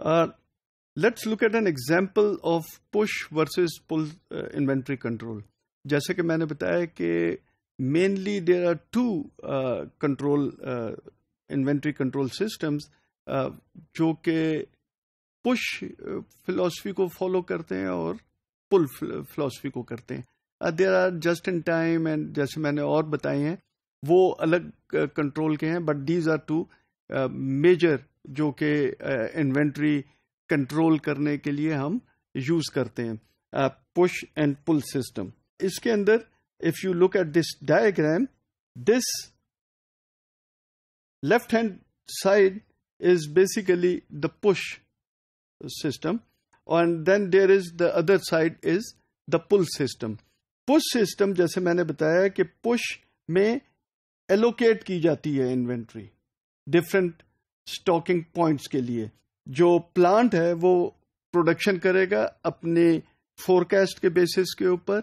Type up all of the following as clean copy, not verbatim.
Let's look at an example of push versus pull inventory control. جیسے کہ میں نے بتایا کہ mainly there are two control inventory control systems جو کہ پش فلاسفی کو فالو کرتے ہیں اور پل فلاسفی کو کرتے ہیں. There are just in time and جیسے میں نے اور بتائے ہیں وہ الگ کنٹرول کے ہیں, but these are two major جو کہ انوینٹری کنٹرول کرنے کے لیے ہم یوز کرتے ہیں, پش اینڈ پل سسٹم. اس کے اندر if you look at this diagram, this left hand side is basically the push system and then there is the other side is the pull system. Push system جیسے میں نے بتایا کہ push میں allocate کی جاتی ہے انوینٹری ڈفرینٹ اسٹاکنگ پوائنٹس کے لیے. جو پلانٹ ہے وہ پروڈکشن کرے گا اپنے فورکاسٹ کے بیسس کے اوپر,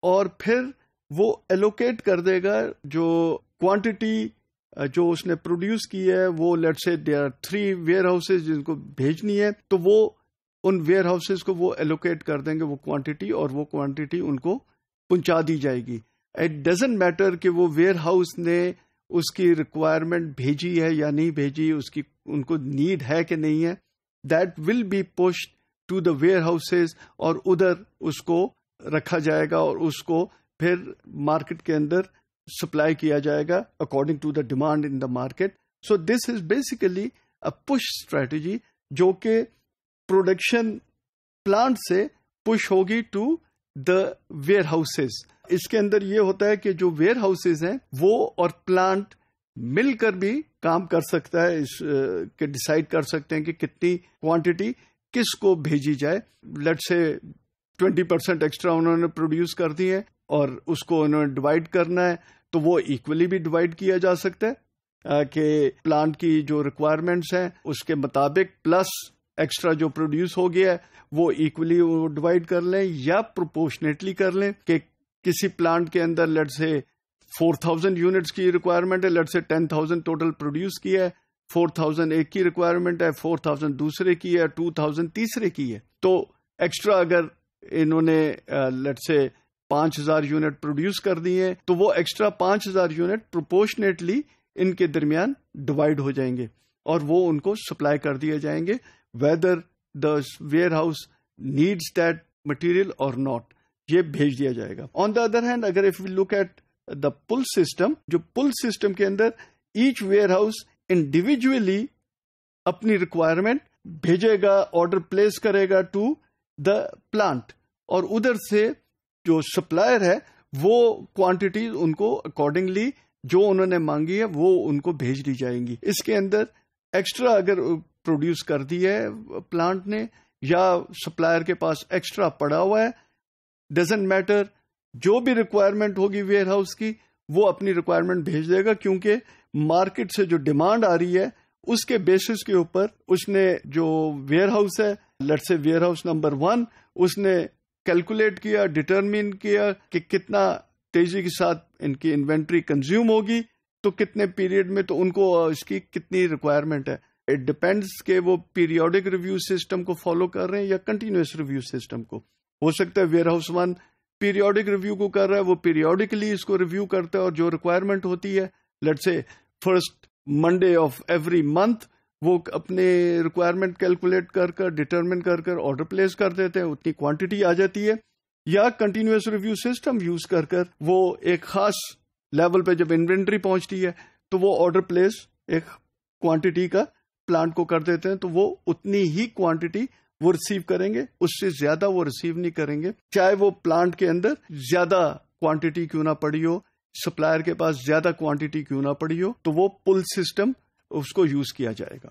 اور پھر وہ ایلوکیٹ کر دے گا جو کوانٹٹی جو اس نے پروڈیوس کی ہے. وہ let's say there are 3 where houses جن کو بھیجنی ہے, تو وہ ان ویئر ہاؤسز کو وہ ایلوکیٹ کر دیں گے وہ کوانٹٹی, اور وہ کوانٹٹی ان کو پہنچا دی جائے گی. اٹ ڈزنٹ میٹر کہ وہ ویئر ہاؤس نے اس کی ریکوائرمنٹ بھیجی ہے یا نہیں بھیجی, اس کی ان کو نیڈ ہے کہ نہیں ہے. That will be pushed to the warehouses, اور ادھر اس کو رکھا جائے گا اور اس کو پھر مارکیٹ کے اندر سپلائی کیا جائے گا according to the demand in the market. So this is basically a push strategy جو کہ پروڈکشن پلانٹ سے پش ہوگی ٹو دا ویئر ہاؤسز. اس کے اندر یہ ہوتا ہے کہ جو ویئر ہاؤسز ہیں وہ اور پلانٹ مل کر بھی کام کر سکتا ہے, اس کے ڈیسائیڈ کر سکتے ہیں کہ کتنی کوانٹٹی کس کو بھیجی جائے. لیٹ سے 20% ایکسٹرا انہوں نے پروڈیوس کر دی ہے اور اس کو انہوں نے ڈیوائڈ کرنا ہے, تو وہ ایکولی بھی ڈیوائڈ کیا جا سکتا ہے کہ پلانٹ کی جو ریکوائرمنٹس ہیں اس کے مطابق پلس ایکسٹرا جو پروڈیوس ہو گیا ہے وہ ایکولی ڈیوائڈ کر لیں یا پروپورشنیٹلی کر لیں. کہ کسی پلانٹ کے اندر لیٹ سے 4000 یونٹس کی ریکوائرمنٹ ہے, لیٹ سے 10,000 ٹوٹل پروڈیوس کیا ہے, 4000 ایک کی ریکوائرمنٹ ہے, 4000 دوسرے کی ہے, 2000 تیسرے کی ہے. تو ایکسٹرا اگر انہوں نے لیٹ سے 5000 یونٹ پروڈیوس کر دی ہیں تو وہ ایکسٹرا 5000 یونٹ پروپورشنیٹلی ان کے درمیان ڈیوائڈ ہو جائیں گے اور وہ ان کو سپلائی کر دیے جائیں گے whether the warehouse needs that material اور ناٹ, یہ بھیج دیا جائے گا. آن دا ادر ہینڈ اگر if we look at the pull system, جو پل سسٹم کے اندر ایچ ویئر ہاؤس انڈیویجولی اپنی ریکوائرمنٹ بھیجے گا, آرڈر پلیس کرے گا ٹو دا پلانٹ, اور ادھر سے جو سپلائر ہے وہ کوانٹٹی ان کو اکارڈنگلی جو انہوں نے مانگی ہے وہ ان کو بھیج دی جائیں گی. اس کے اندر ایکسٹرا اگر پروڈیوس کر دی ہے پلانٹ نے یا سپلائر کے پاس ایکسٹرا پڑا ہوا ہے, ڈزنٹ میٹر, جو بھی ریکوائرمنٹ ہوگی ویئر ہاؤس کی وہ اپنی ریکوائرمنٹ بھیج دے گا, کیونکہ مارکیٹ سے جو ڈیمانڈ آ رہی ہے اس کے بیسس کے اوپر اس نے جو ویئر ہاؤس ہے لیٹ سے ویئر ہاؤس نمبر 1 اس نے کیلکولیٹ کیا, ڈٹرمن کیا کہ کتنا تیزی کے ساتھ ان کی انوینٹری کنزیوم ہوگی, تو کتنے پیریڈ میں, تو ان کو اس کی کتنی ریکوائرمنٹ ہے. اٹ ڈپینڈس کہ وہ پیریوڈک ریویو سسٹم کو فالو کر رہے ہیں یا کنٹینیوس ریویو سسٹم کو. ہو سکتا ہے ویئر ہاؤس 1 پیریوڈک ریویو کو کر رہا ہے, وہ پیریوڈکلی اس کو ریویو کرتا ہے اور جو ریکوائرمنٹ ہوتی ہے لیٹ سے first Monday of every month وہ اپنے ریکوائرمنٹ کیلکولیٹ کر ڈٹرمن کر آرڈر پلیس کر دیتے ہیں, اتنی کوانٹٹی آ جاتی ہے. یا کنٹینیوس ریویو سسٹم یوز کر وہ ایک خاص لیول پہ جب انوینٹری پہنچتی ہے تو وہ آرڈر پلیس ایک کوانٹٹی کا پلانٹ کو کر دیتے ہیں, تو وہ اتنی ہی کوانٹٹی وہ ریسیو کریں گے, اس سے زیادہ وہ ریسیو نہیں کریں گے, چاہے وہ پلانٹ کے اندر زیادہ کوانٹٹی کیوں نہ پڑی ہو, سپلائر کے پاس زیادہ کوانٹٹی کیوں نہ پڑی ہو, تو وہ پل سسٹم اس کو یوز کیا جائے گا.